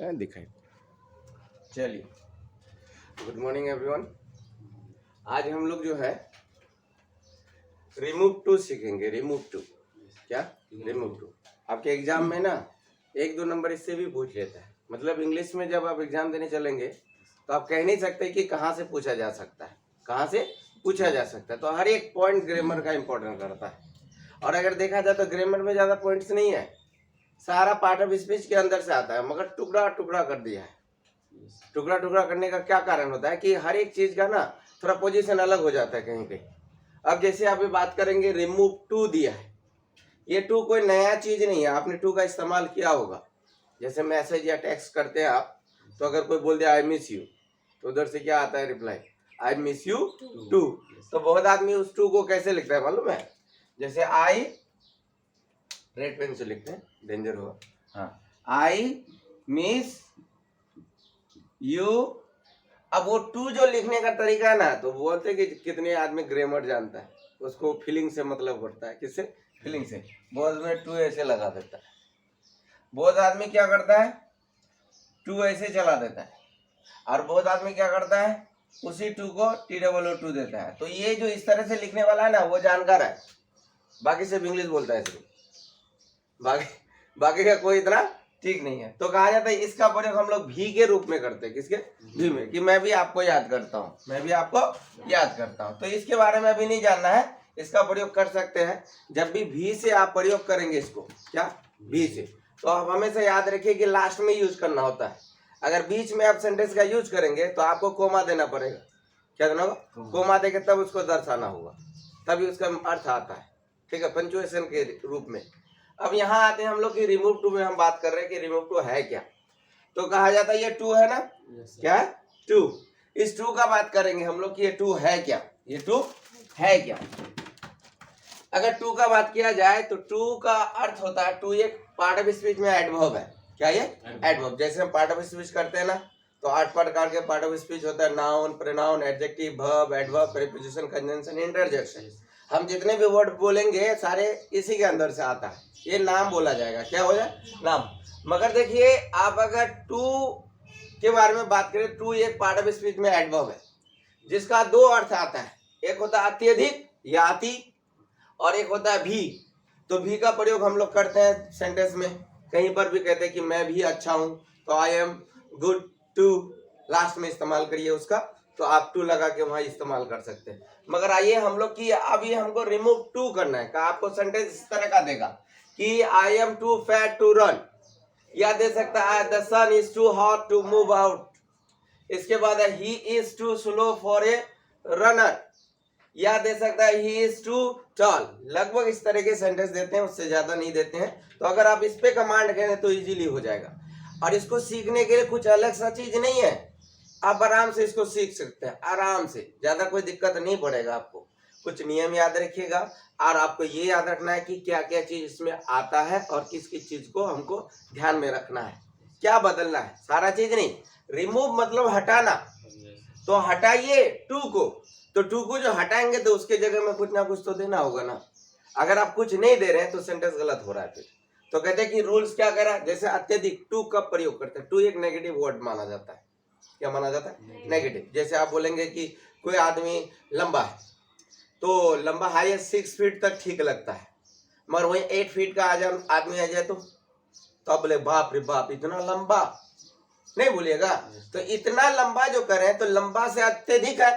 दिखाई। चलिए, good morning everyone. आज हम लोग जो है रिमूव टू सीखेंगे। रिमूव टू क्या? रिमूव टू आपके एग्जाम में ना 1-2 नंबर इससे भी पूछ लेता है। मतलब इंग्लिश में जब आप एग्जाम देने चलेंगे तो आप कह नहीं सकते कि कहाँ से पूछा जा सकता है, कहाँ से पूछा जा सकता है। तो हर एक पॉइंट ग्रामर का इंपॉर्टेंट करता है। और अगर देखा जाए तो ग्रामर में ज़्यादा पॉइंट्स नहीं है, सारा पार्ट ऑफ स्पीच के अंदर से आता है, मगर टुकड़ा टुकड़ा कर दिया है। टुकड़ा टुकड़ा करने का क्या कारण होता है कि हर एक चीज का ना थोड़ा पोजीशन अलग हो जाता है कहीं कहीं। अब जैसे अभी बात करेंगे, रिमूव टू दिया है। ये टू कोई नया चीज नहीं है, आपने टू का इस्तेमाल किया होगा। जैसे मैसेज या टेक्स्ट करते हैं आप, तो अगर कोई बोल दिया आई मिस यू, तो उधर से क्या आता है reply, I miss you too. तो बहुत आदमी उस टू को कैसे लिखता है मालूम है? जैसे आई, रेड पेन से लिखते हैं, डेंजर होगा। हाँ, आई मिस यू। अब वो टू जो लिखने का तरीका है ना, तो बोलते हैं कि कितने आदमी ग्रामर जानता है, उसको फीलिंग से मतलब करता है। किससे? फीलिंग से। बहुत आदमी टू ऐसे लगा देता है, बहुत आदमी क्या करता है, टू ऐसे चला देता है, और बहुत आदमी क्या करता है, उसी टू को TOO देता है। तो ये जो इस तरह से लिखने वाला है ना, वो जानकार है, बाकी सिर्फ इंग्लिश बोलता है सिर्फ, बाकी का कोई इतना ठीक नहीं है। तो कहा जाता है इसका प्रयोग हम लोग भी के रूप में करते हैं। किसके? भी में, कि मैं भी आपको याद करता हूँ, मैं भी आपको याद करता हूँ। तो इसके बारे में अभी नहीं जानना है, इसका प्रयोग कर सकते हैं जब भी से आप प्रयोग करेंगे इसको। क्या? भी से। तो आप हमेशा याद रखिए कि लास्ट में यूज करना होता है। अगर बीच में आप सेंटेंस का यूज करेंगे तो आपको कोमा देना पड़ेगा। क्या देना होगा? कोमा देके तब उसको दर्शाना होगा, तभी उसका अर्थ आता है। ठीक है, पंचुएशन के रूप में। अब यहाँ आते हैं हम लोग कि रिमूव टू में हम बात कर रहे हैं कि रिमूव टू है क्या। तो कहा जाता है ये टू है ना, क्या है? टू। इस टू का बात करेंगे हम लोग कि ये टू है क्या, ये टू है क्या। अगर टू का बात किया जाए तो टू का अर्थ होता है, टू एक पार्ट ऑफ स्पीच में एडवर्ब है। क्या ये? एडवर्ब। जैसे हम पार्ट ऑफ स्पीच करते हैं ना, तो 8 प्रकार के पार्ट ऑफ स्पीच होता है, noun, pronoun, adjective, verb, adverb, preposition, conjunction, interjection. हम जितने भी वर्ड बोलेंगे सारे इसी के अंदर से आता है, ये नाम बोला जाएगा। क्या हो जाए? नाम। मगर देखिए, आप अगर टू के बारे में बात करें, टू एक पार्ट ऑफ स्पीच में एडवर्ब है जिसका 2 अर्थ आता है। एक होता है अत्यधिक या अति, और एक होता है भी। तो भी का प्रयोग हम लोग करते हैं सेंटेंस में, कहीं पर भी कहते हैं कि मैं भी अच्छा हूं, तो I am good too, last में इस्तेमाल करिए उसका, तो आप टू लगा के वहां इस्तेमाल कर सकते हैं। मगर आइए हम लोग की अब ये हमको रिमूव टू करना है। का आपको सेंटेंस इस तरह का देगा कि I am too fat to run, या दे सकता है the sun is too hot to move out. इसके बाद he is too slow for a runner, या दे सकता है ही इज टू टॉल। लगभग इस तरह के सेंटेंस देते हैं, उससे ज्यादा नहीं देते हैं। तो अगर आप इस पे कमांड करें तो इजीली हो जाएगा। और इसको सीखने के लिए कुछ अलग सा चीज नहीं है, आप आराम से इसको सीख सकते हैं, आराम से, ज्यादा कोई दिक्कत नहीं पड़ेगा आपको। कुछ नियम याद रखिएगा, और आपको ये याद रखना है कि क्या क्या चीज इसमें आता है और किस किस चीज को हमको ध्यान में रखना है, क्या बदलना है, सारा चीज नहीं। रिमूव मतलब हटाना, तो हटाइए टू को, तो टू को जो हटाएंगे तो उसके जगह में कुछ ना कुछ तो देना होगा ना। अगर आप कुछ नहीं दे रहे हैं तो सेंटेंस गलत हो रहा है फिर। तो कहते हैं कि रूल्स क्या करा, जैसे अत्यधिक, टू कब प्रयोग करते हैं? टू एक नेगेटिव वर्ड माना जाता है। क्या माना जाता है? नेगेटिव। जैसे आप बोलेंगे कि कोई आदमी लंबा है, तो लंबा हाईएस्ट 6 फीट तक ठीक लगता है, मगर वही 8 फीट का आदमी आ जाए तो आप बोले बाप रे बाप इतना लंबा, नहीं बोलिएगा। तो इतना लंबा जो करें तो लंबा से अत्यधिक है,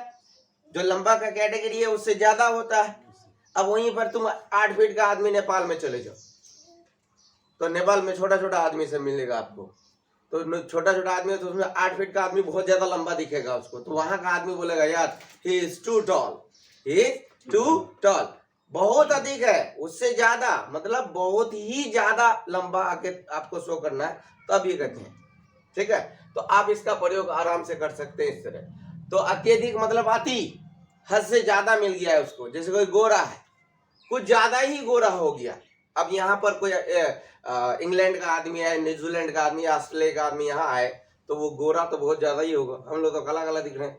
जो लंबा का कैटेगरी है उससे ज्यादा होता है। अब वहीं पर तुम 8 फीट का आदमी नेपाल में चले जाओ, तो नेपाल में छोटा छोटा आदमी से मिलेगा आपको, तो छोटा छोटा आदमी, तो उसमें 8 फीट का आदमी बहुत ज्यादा लंबा दिखेगा उसको, तो वहां का आदमी बोलेगा यार he is too tall, he is too tall, बहुत अधिक है, उससे ज्यादा, मतलब बहुत ही ज्यादा लंबा आके आपको शो करना है, तब ये कहते हैं। ठीक है, तो आप इसका प्रयोग आराम से कर सकते हैं इस तरह। तो अत्यधिक मतलब अति, हद से ज्यादा मिल गया है उसको। जैसे कोई गोरा है, कुछ ज्यादा ही गोरा हो गया। अब यहाँ पर कोई इंग्लैंड का आदमी है, न्यूजीलैंड का आदमी, ऑस्ट्रेलिया का आदमी यहाँ आए, तो वो गोरा तो बहुत ज्यादा ही होगा, हम लोग तो काला काला दिख रहे हैं।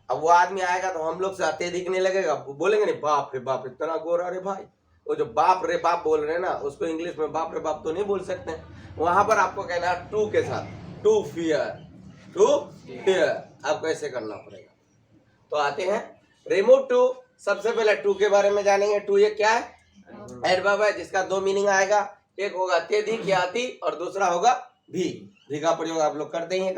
अब वो आदमी आएगा तो हम लोग से अत्यधिक नहीं लगेगा, बोलेंगे नहीं बाप रे बाप इतना गोरा रे भाई। वो जो बाप रे बाप बोल रहे हैं ना, उसको इंग्लिश में बाप रे बाप तो नहीं बोल सकते। वहां पर आपको कहना है टू के साथ, टू फियर आपको ऐसे करना पड़ेगा। तो आते हैं रिमूव टू। सबसे पहले टू के बारे में जानेंगे। टू ये क्या है? एडवर्ब है जिसका दो मीनिंग आएगा। एक होगा अत्यधिक या अति और दूसरा होगा भी का प्रयोग आप लोग करते हैं।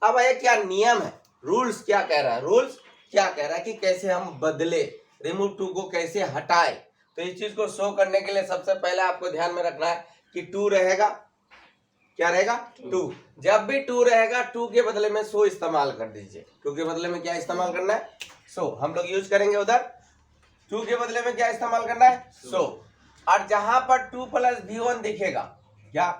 अब ये क्या नियम है, रूल्स क्या कह रहा है? रूल्स क्या कह रहा है कि कैसे हम बदले, रिमूव टू को कैसे हटाए। तो इस चीज को शो करने के लिए सबसे पहले आपको ध्यान में रखना है कि टू रहेगा, क्या रहेगा? टू। जब भी टू रहेगा टू के बदले में सो इस्तेमाल कर दीजिए। टू के बदले में क्या इस्तेमाल करना है? सो। हम लोग यूज करेंगे उधर टू के बदले में क्या इस्तेमाल करना है? सो। और जहां पर टू प्लस V1 दिखेगा, क्या?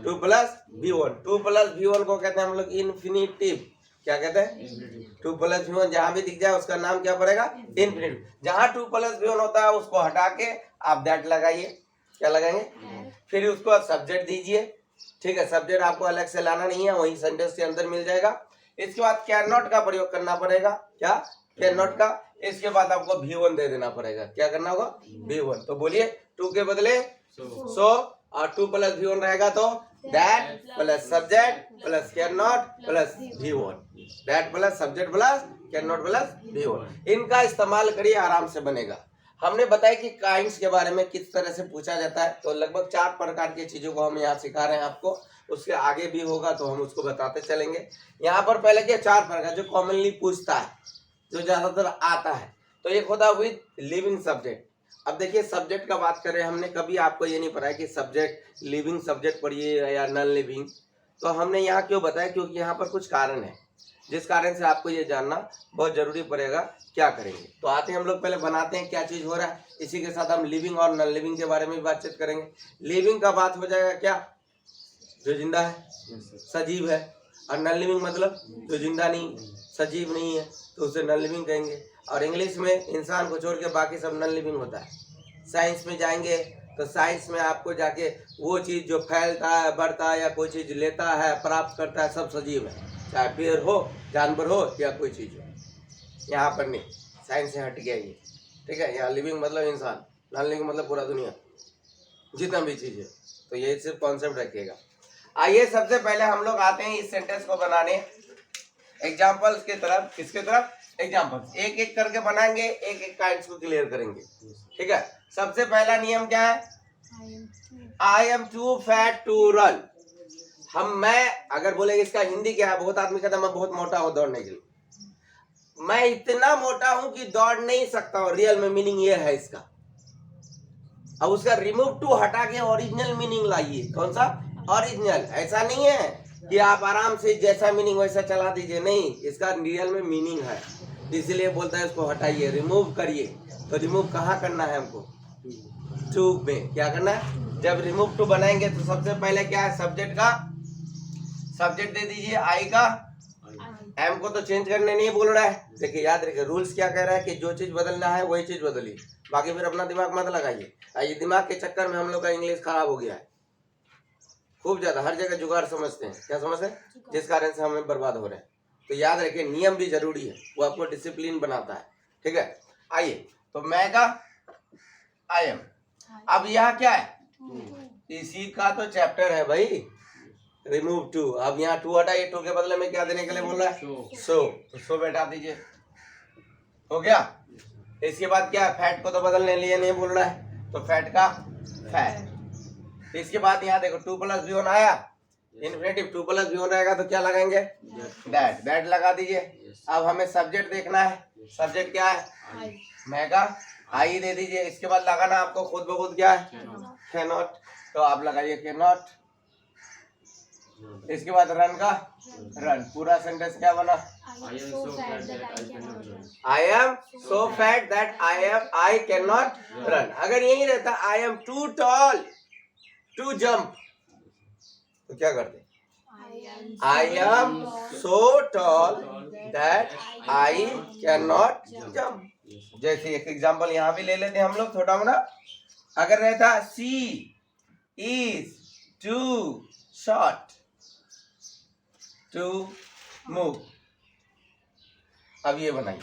टू प्लस V1 को कहते हैं हम लोग इन्फिनिटिव। क्या कहते हैं? टू प्लस V1 जहां भी दिख जाए उसका नाम क्या पड़ेगा? इन्फिनिटिव। जहां टू प्लस V1 होता है उसको हटा के आप दैट लगाइए। क्या लगाएंगे? फिर उसको सब्जेक्ट दीजिए। ठीक है, सब्जेक्ट आपको अलग से लाना नहीं है, वही सेंटेंस के अंदर मिल जाएगा। इसके बाद कैन नॉट का प्रयोग करना पड़ेगा। क्या? कैन नॉट का। इसके बाद आपको V1 दे देना पड़ेगा। क्या करना होगा? V1। तो बोलिए टू के बदले सो और टू प्लस V1 रहेगा तो that plus subject plus can not plus V1। That plus subject plus can not plus V1। इनका इस्तेमाल करिए, आराम से बनेगा। हमने बताया कि काइंड्स के बारे में किस तरह से पूछा जाता है। तो लगभग 4 प्रकार की चीजों को हम यहाँ सिखा रहे हैं आपको। उसके आगे भी होगा तो हम उसको बताते चलेंगे। यहाँ पर पहले क्या 4 प्रकार जो कॉमनली पूछता है, जो ज्यादातर आता है। तो एक होता है विद लिविंग सब्जेक्ट। अब देखिए सब्जेक्ट का बात करें, हमने कभी आपको ये नहीं पढ़ाया कि सब्जेक्ट लिविंग सब्जेक्ट पढ़िए या नॉन लिविंग। तो हमने यहाँ क्यों बताया? क्योंकि यहाँ पर कुछ कारण है जिस कारण से आपको ये जानना बहुत जरूरी पड़ेगा। क्या करेंगे? तो आते हैं हम लोग पहले बनाते हैं क्या चीज हो रहा है। इसी के साथ हम लिविंग और नॉन लिविंग के बारे में भी बातचीत करेंगे। लिविंग का बात हो जाएगा क्या? जो जिंदा है, सजीव है। और नॉन लिविंग मतलब जो जिंदा नहीं, सजीव नहीं है, तो उसे नॉन लिविंग कहेंगे। और इंग्लिश में इंसान को छोड़ के बाकी सब नॉन लिविंग होता है। साइंस में जाएंगे तो साइंस में आपको जाके वो चीज जो फैलता है, बढ़ता है या कोई चीज लेता है, प्राप्त करता है, सब सजीव है। चाहे पेड़ हो, जानवर हो या कोई चीज हो। यहाँ पर नहीं, साइंस से हट गया ये। ठीक है, यहाँ लिविंग मतलब इंसान, नॉन लिविंग मतलब पूरा दुनिया, जितना भी चीज है। तो ये सिर्फ कॉन्सेप्ट रखिएगा। आइए सबसे पहले हम लोग आते हैं इस सेंटेंस को बनाने एग्जाम्पल्स की तरफ। किसके तरफ? एग्जाम्पल्स। एक एक करके बनाएंगे, एक एक काइंड्स को क्लियर करेंगे। ठीक है, सबसे पहला नियम क्या है? I am too fat to run. मैं अगर बोले इसका हिंदी क्या है? बहुत आदमी कहता है मैं बहुत मोटा हूं दौड़ने के लिए। मैं इतना मोटा हूं कि दौड़ नहीं सकता हूं। रियल में मीनिंग ये है इसका। अब उसका रिमूव टू हटा के ओरिजिनल मीनिंग लाइए। कौन सा? ओरिजिनल। ऐसा नहीं है कि आप आराम से जैसा मीनिंग वैसा चला दीजिए, नहीं, इसका रियल में मीनिंग है। इसलिए बोलता है इसको हटाइए, रिमूव करिए। तो रिमूव कहाँ करना है हमको? टू में। क्या करना है? जब रिमूव टू बनाएंगे तो सबसे पहले क्या है? सब्जेक्ट का सब्जेक्ट दे दीजिए आई का। एम को तो चेंज करने नहीं बोल रहा है। देखिए याद रखिए रूल्स क्या कह रहा है कि जो चीज बदलना है वही चीज बदलिए, बाकी फिर अपना दिमाग मत लगाइए। ये दिमाग के चक्कर में हम लोग का इंग्लिश खराब हो गया है खूब ज्यादा। हर जगह जुगाड़ समझते हैं। क्या समझते हैं? जिस कारण से हमें बर्बाद हो रहे हैं। तो याद रखिए नियम भी जरूरी है, वो आपको डिसिप्लिन बनाता है। ठीक है, आइए तो मैं का आई एम। अब यह क्या है? इसी का तो चैप्टर है भाई, रिमूव टू। अब यहाँ टू हटाइए, टू के बदले में क्या देने के लिए बोल रहा है? सो। तो सो बैठा दीजिए, हो गया। इसके बाद क्या है? फैट को तो बदलने लिए नहीं बोल रहा है, तो फैट का फैट। इसके बाद यहाँ देखो टू प्लस V1 आया, इन्फिनेटिव। टू प्लस V1 रहेगा तो क्या लगाएंगे? दैट। दैट लगा दीजिए। अब हमें सब्जेक्ट देखना है। सब्जेक्ट क्या है? मैं का आई दे दीजिए। इसके बाद लगाना आपको खुद ब खुद क्या है? Can not. तो आप लगाइए कैन नॉट। इसके बाद रन का रन। पूरा सेंटेंस क्या बना? I am so fat that I can not run. अगर यही रहता I am too tall to jump, तो क्या करते? I am so tall that I can not jump. जैसे एक एग्जांपल यहाँ भी ले लेते हैं हम लोग छोटा मोटा। अगर रहता she is too short to move, अब ये बनाइए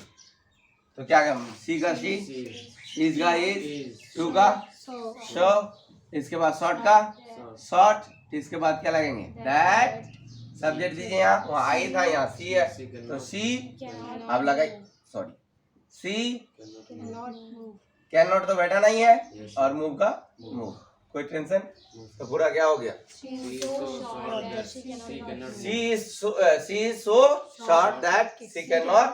तो क्या करें? सी का सी, इज का इज, टू का शो, इसके बाद शॉर्ट का शॉर्ट, इसके बाद क्या लगेंगे? दैट, सब्जेक्ट दीजिए यहाँ, वहाँ आई था, यहाँ सी है, तो सी आप लगाई, सॉरी सी कैन नॉट तो बैठा नहीं है, और मूव का मूव, कोई टेंशन, तो पूरा क्या हो गया, she is so short that she can not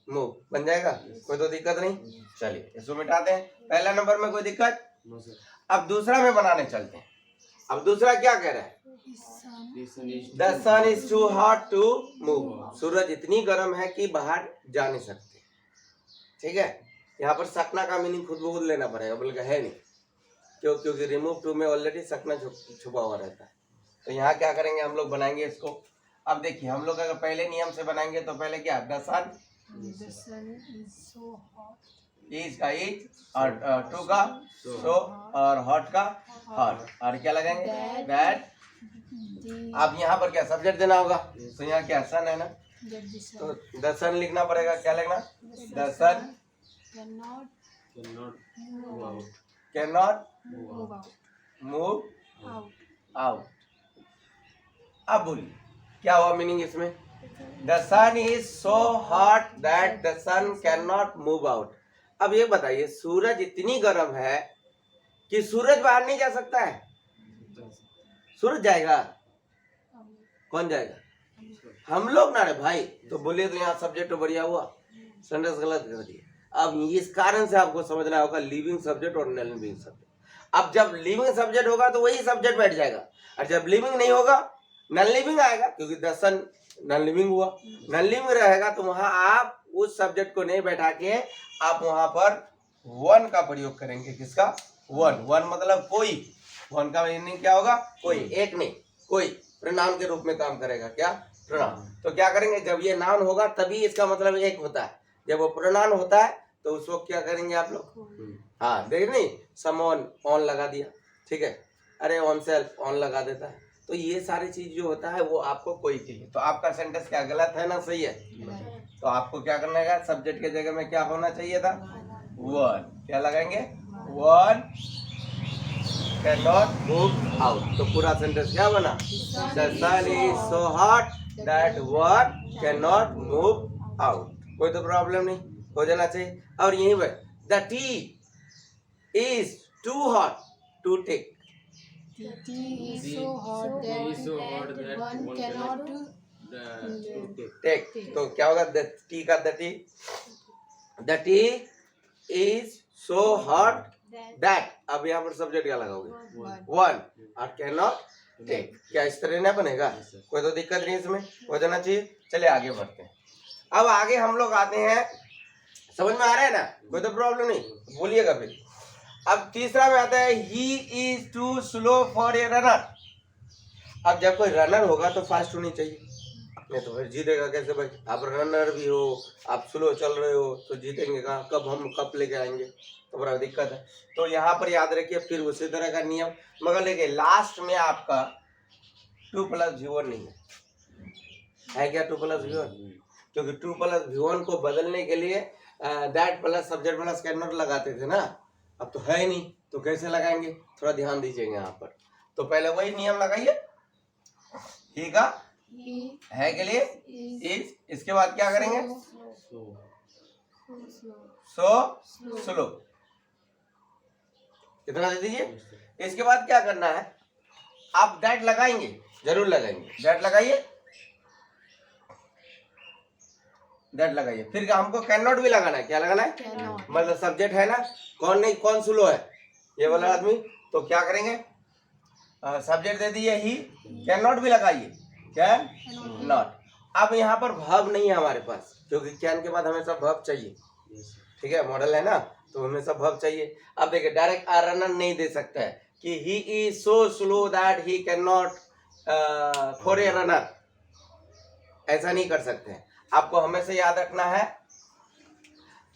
move, बन जाएगा, कोई तो दिक्कत नहीं। चलिए इसको मिटाते हैं, पहला नंबर में कोई दिक्कत। अब दूसरा में बनाने चलते हैं। अब दूसरा क्या कह रहा है, the sun is too hot to move, सूरज इतनी गर्म है कि बाहर जा नहीं सकते। ठीक है, यहाँ पर सकना का मीनिंग खुद ब खुद लेना पड़ेगा, बल्कि है नहीं, क्योंकि रिमूव टू में ऑलरेडी सकना छुपा हुआ रहता है। तो यहाँ क्या करेंगे हम लोग, बनाएंगे इसको। अब देखिए हम लोग अगर पहले नियम से बनाएंगे तो पहले क्या, द सन इज का इज, और टू का सो, और हॉट का हॉट, और क्या लगाएंगे दैट। अब यहाँ पर क्या सब्जेक्ट देना होगा, तो यहाँ क्या सन है ना, तो द सन लिखना पड़ेगा, क्या लिखना, the sun can not move out. अब बोलिए क्या हुआ मीनिंग इसमें, the sun is so hot that the sun can not move out. अब ये बताइए, सूरज इतनी गर्म है कि सूरज बाहर नहीं जा सकता है, सूरज जाएगा, कौन जाएगा, हम लोग ना रे भाई। तो बोलिए तो यहाँ सब्जेक्ट तो बढ़िया हुआ, सेंटेंस गलत कर दिए। अब इस कारण से आपको समझना होगा लिविंग सब्जेक्ट और नॉन लिविंग सब्जेक्ट। अब जब लिविंग सब्जेक्ट होगा तो वही सब्जेक्ट बैठ जाएगा, और जब लिविंग नहीं होगा नॉन लिविंग आएगा, क्योंकि द सन नॉन लिविंग हुआ। नॉन लिविंग रहेगा तो वहां आप उस सब्जेक्ट को नहीं बैठा के आप वहां पर वन का प्रयोग करेंगे। किसका, वन, वन मतलब कोई, वन का मीनिंग क्या होगा, कोई, एक नहीं, कोई प्रनाउन के रूप में काम करेगा, क्या प्रनाउन। तो क्या करेंगे, जब ये नाउन होगा तभी इसका मतलब एक होता है, जब वो प्रनाउन होता है तो उस वक्त क्या करेंगे आप लोग, हाँ देख नहीं, समवन ऑन लगा दिया, ठीक है, अरे ऑन सेल्फ ऑन लगा देता है। तो ये सारी चीज जो होता है वो आपको कोई चाहिए। तो आपका सेंटेंस क्या गलत है ना, सही है, तो आपको क्या करना है, सब्जेक्ट के जगह में क्या होना चाहिए था, वन, क्या लगाएंगे, one can not move out. तो पूरा सेंटेंस क्या बना, the sun is so hot that one can not move out. कोई तो प्रॉब्लम नहीं, हो जाना चाहिए। और यहीं पर the tea is too hot to take, take, तो क्या होगा, द टी का the tea is so hot that, अब यहाँ पर सब्जेक्ट क्या लगाओगे, वन, और कैन नॉट टेक। क्या इस तरह ना बनेगा, कोई तो दिक्कत नहीं इसमें, हो जाना चाहिए। चलिए आगे बढ़ते हैं। अब आगे हम लोग आते हैं, समझ में आ रहा है ना, कोई तो प्रॉब्लम नहीं, बोलिएगा फिर। अब तीसरा में आता है, he is too slow for a runner. अब जब कोई रनर होगा तो फास्ट होनी चाहिए, नहीं तो फिर जीतेगा कैसे भाई। आप रनर भी हो, आप स्लो चल रहे हो तो जीतेंगे कहाँ, कब हम कप लेके आएंगे, तो बड़ा दिक्कत है। तो यहाँ पर याद रखिए फिर उसी तरह का नियम, मगर लेके लास्ट में आपका 2+V1 नहीं है क्या, 2+V1, क्योंकि 2+V1 को बदलने के लिए that plus subject plus can not लगाते थे ना, अब तो है ही नहीं, तो कैसे लगाएंगे, थोड़ा ध्यान दीजिएगा यहाँ पर। तो पहले वही नियम लगाइए, ही का है के लिए इज, इसके बाद क्या करेंगे, सो स्लो, कितना दे दीजिए। इसके बाद क्या करना है, आप दैट लगाएंगे, जरूर लगाएंगे, दैट लगाइए, दैट लगाइए। फिर हमको कैन नॉट भी लगाना है, क्या लगाना है, मतलब सब्जेक्ट है ना, कौन नहीं, कौन स्लो है, ये वाला आदमी, तो क्या करेंगे, सब्जेक्ट दे दिए ही, कैन नॉट भी लगाइए, कैन नॉट। अब यहाँ पर वर्ब नहीं है हमारे पास, क्योंकि कैन के बाद हमेशा वर्ब चाहिए, ठीक है, मॉडल है ना, तो हमेशा वर्ब चाहिए। अब देखिए डायरेक्ट आ रनर नहीं दे सकता है कि he is so slow that he can not for a runner, ऐसा नहीं कर सकते हैं। आपको हमेशा याद रखना है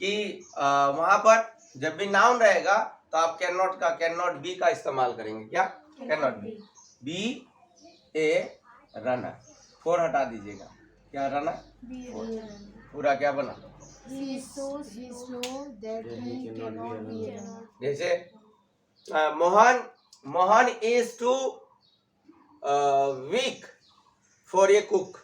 कि वहां पर जब भी नाउन रहेगा तो आप कैन नॉट का, कैन नॉट बी का इस्तेमाल करेंगे, क्या, can not be a runner, for हटा दीजिएगा, क्या रनर, पूरा क्या बना, जैसे Mohan is too weak for a cook,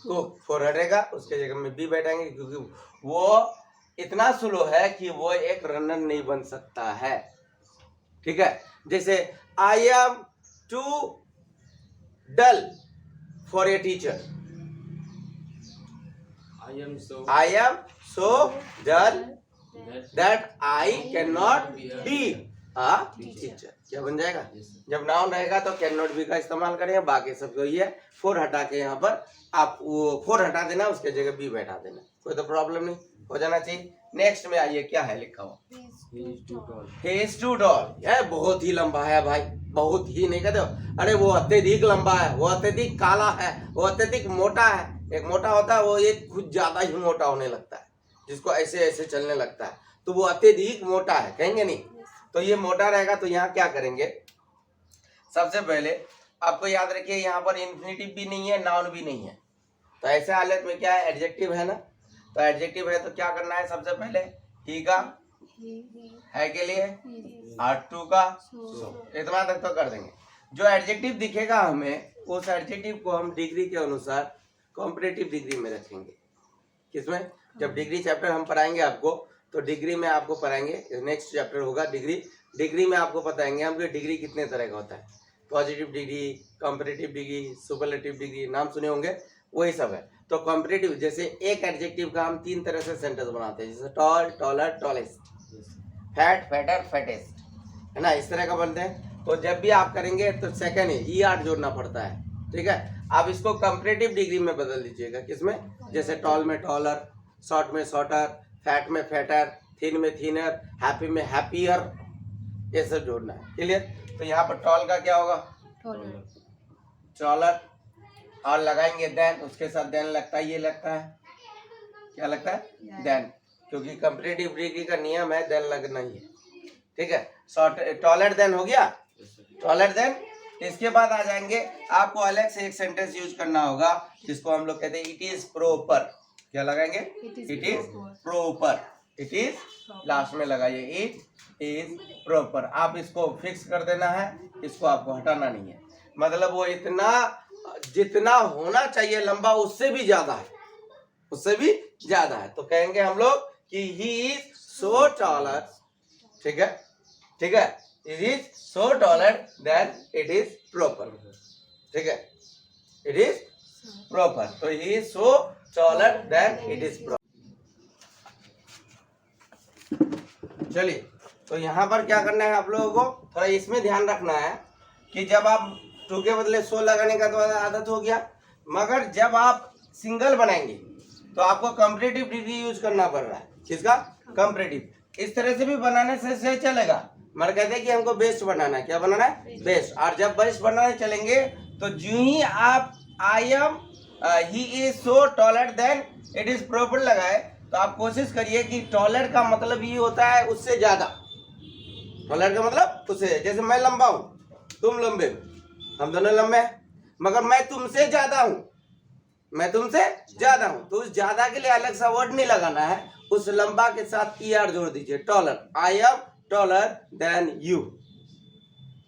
cook for हटेगा, उसके जगह में बी बैठाएंगे क्योंकि वो इतना स्लो है कि वो एक रनर नहीं बन सकता है। ठीक है, जैसे I am too dull for a teacher, I am so dull that I cannot be a teacher। क्या बन जाएगा? जब नाउन रहेगा तो कैन नॉट बी का इस्तेमाल करेंगे, बाकी सब जो ये फोर हटा के यहाँ पर आप वो फोर हटा देना, उसके जगह बी बैठा देना, कोई तो प्रॉब्लम नहीं, हो जाना चाहिए। नेक्स्ट में आइए, क्या है लिखा हुआ? he is too tall। यह बहुत ही लंबा है भाई, बहुत ही नहीं कहते हो, अरे वो अत्यधिक लंबा है, वो अत्यधिक काला है, वो अत्यधिक मोटा है। एक मोटा होता है वो ये कुछ ज्यादा ही मोटा होने लगता है, जिसको ऐसे ऐसे चलने लगता है, तो वो अत्यधिक मोटा है, कहेंगे नहीं? तो ये मोटा रहेगा तो यहाँ क्या करेंगे? सबसे पहले आपको याद रखिए यहाँ पर इन्फिनिटिव भी नहीं है, नाउन भी नहीं है, तो ऐसे हालत में क्या है? एडजेक्टिव है ना, तो एडजेक्टिव है तो क्या करना है? सबसे पहले ही का है के लिए और टू का सो, इतना तक तो कर देंगे। जो एडजेक्टिव दिखेगा हमें, उस एडजेक्टिव को हम डिग्री के अनुसार कॉम्परेटिव डिग्री में रखेंगे। किसमें? जब डिग्री चैप्टर हम पढ़ाएंगे आपको, तो डिग्री में आपको पढ़ाएंगे, नेक्स्ट चैप्टर होगा डिग्री, डिग्री में आपको बताएंगे हम कि डिग्री कितने तरह का होता है, positive degree, comparative degree, superlative degree, नाम सुने होंगे, वही सब है। तो कॉम्परेटिव, जैसे एक एडजेक्टिव का हम 3 तरह से सेंटेंस बनाते हैं, जैसे tall, taller, tallest, fat, fatter, fattest, है ना, इस तरह का बनते हैं। तो जब भी आप करेंगे तो सेकंड ई आर जोड़ना पड़ता है। ठीक है, आप इसको कंपैरेटिव डिग्री में बदल दीजिएगा। किसमें? जैसे टॉल में टॉलर, शॉर्ट में शॉर्टर, फैट में फैटर, थिन में थिनर, हैप्पी में हैप्पियर, ये सब जोड़ना है। क्लियर? तो यहाँ पर टॉल का क्या होगा? टॉलर, और लगाएंगे देन, उसके साथ देन लगता है, ये लगता है, क्या लगता है? देन, क्योंकि कंपैरेटिव डिग्री का नियम है देन लगना ही है। ठीक है, शॉर्ट टॉलर देन हो गया, टॉलर देन। इसके बाद आ जाएंगे, आपको अलग से एक सेंटेंस यूज करना होगा जिसको हम लोग कहते हैं इट इज प्रॉपर। क्या लगाएंगे? It is proper, it is last में लगाइए, इट इज प्रॉपर। आप इसको फिक्स कर देना है, इसको आपको हटाना नहीं है। मतलब वो इतना जितना होना चाहिए लंबा उससे भी ज्यादा है, उससे भी ज्यादा है, तो कहेंगे हम लोग कि ही इज सो टॉलर। ठीक है, ठीक है, it is so taller than it is proper. ठीक है, इट इज प्रॉपर, तो he is so taller than it is proper. चलिए, तो यहाँ पर क्या करना है आप लोगों को, थोड़ा इसमें ध्यान रखना है कि जब आप टू के बदले सो लगाने का तो आदत हो गया, मगर जब आप सिंगल बनाएंगे तो आपको कंपैरेटिव डिग्री यूज करना पड़ रहा है। किसका? कंपैरेटिव। इस तरह से भी बनाने से चलेगा, मगर कहते हैं कि हमको बेस्ट बनाना है। क्या बनाना है? बेस्ट। और जब बेस्ट बनाने चलेंगे तो जो ही आप I am he is so taller than it is proper लगाए, तो आप कोशिश करिए कि टॉलर का मतलब ये होता है उससे ज्यादा। टॉलर का मतलब उससे, जैसे मैं लंबा हूं, तुम लंबे हो, हम दोनों लंबे हैं, मगर मैं तुमसे ज्यादा हूं, मैं तुमसे ज्यादा हूं, तो उस ज्यादा के लिए अलग सा वर्ड नहीं लगाना है, उस लंबा के साथ ई आर जोड़ दीजिए, taller. I am taller than you,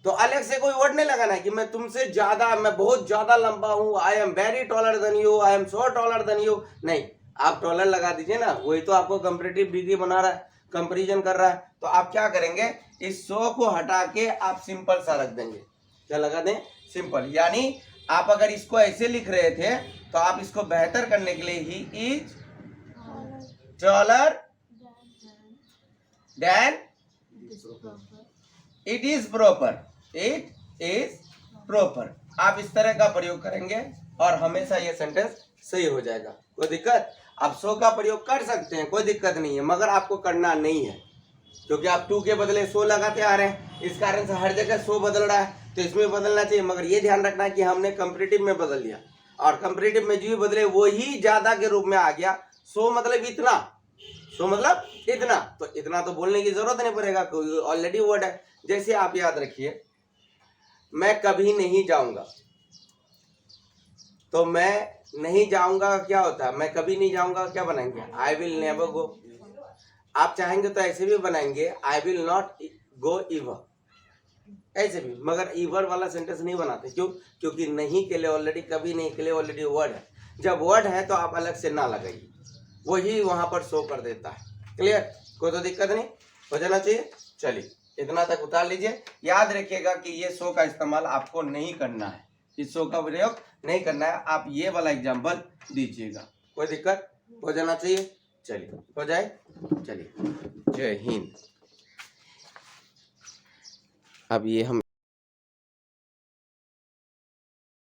तो अलग से कोई वर्ड नहीं लगाना है कि मैं तुमसे ज्यादा, मैं बहुत ज्यादा लंबा हूं, I am very taller than you, I am so taller than you, नहीं, आप टॉलर लगा दीजिए ना, वही तो आपको कंपैरेटिव डिग्री बना रहा है, कंपैरिजन कर रहा है। तो आप क्या करेंगे, इस सो को हटा के आप सिंपल सा रख देंगे। क्या लगा दें? सिंपल। यानी आप अगर इसको ऐसे लिख रहे थे तो आप इसको बेहतर करने के लिए he is taller than it is proper, it is proper, आप इस तरह का प्रयोग करेंगे और हमेशा ये सेंटेंस सही हो जाएगा। कोई दिक्कत? आप सो का प्रयोग कर सकते हैं, कोई दिक्कत नहीं है, मगर आपको करना नहीं है, क्योंकि आप टू के बदले सो लगाते आ रहे हैं, इस कारण से हर जगह सो बदल रहा है, तो इसमें बदलना चाहिए। मगर ये ध्यान रखना है कि हमने कंपैरेटिव में बदल दिया, और कंपैरेटिव में जो भी बदले वो ही ज्यादा के रूप में आ गया। सो मतलब इतना, सो मतलब इतना, तो इतना तो बोलने की जरूरत नहीं पड़ेगा, कोई ऑलरेडी वर्ड है। जैसे आप याद रखिए, मैं कभी नहीं जाऊंगा, तो मैं नहीं जाऊंगा क्या होता है? मैं कभी नहीं जाऊंगा क्या बनाएंगे? I will never go. आप चाहेंगे तो ऐसे भी बनाएंगे, आई विल नॉट गो इवर, ऐसे भी, मगर ई वर्ड वाला सेंटेंस नहीं बनाते। क्यों? क्योंकि नहीं के लिए ऑलरेडी, कभी नहीं के लिए ऑलरेडी वर्ड है। जब वर्ड है तो आप अलग से ना लगाइए, वही वहां पर शो कर देता है। क्लियर? कोई तो दिक्कत नहीं, हो जाना चाहिए। चलिए इतना तक उतार लीजिए। याद रखिएगा कि ये शो का इस्तेमाल आपको नहीं करना है, इस शो का प्रयोग नहीं करना है। आप ये वाला एग्जाम्पल दीजिएगा, कोई दिक्कत? हो जाना चाहिए। चलिए हो जाए। चलिए, जय हिंद। अब ये हम